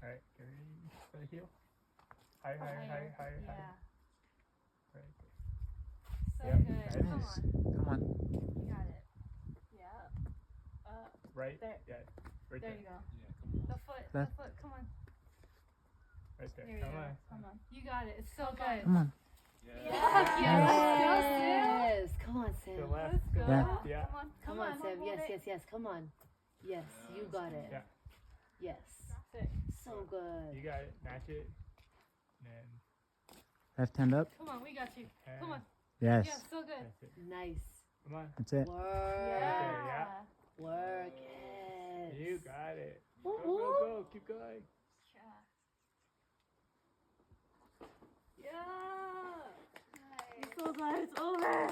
Alright, get ready for the heel. Higher, higher, higher, higher, Yeah. higher. Right. So Yep, good. nice. Come on. Come on. You got it. Yeah. Right? There. Yeah. Right There there. you go. Yeah, come on. The foot. Left. The foot. Come on. Right there. There you Come go. on. Come on. You got it. It's so good. Come on. Yeah. Yes. Come on, To Sam. the left. Let's To go. the left. Yeah. Come on. Come on, Sam. hold Yes, it. yes, yes. Come on. Yes, you got it. Yeah. Yes. Sick. So good. You got it. Match it. And then left hand up. Come on. We got you. Come on. Yes. Yeah. So good. That's it. Nice. Come on. That's it. Work. Yeah. Work it. You got it. Go, Woo, go, woo. go. Keep going. Yeah. Yeah. I'm so glad it's over.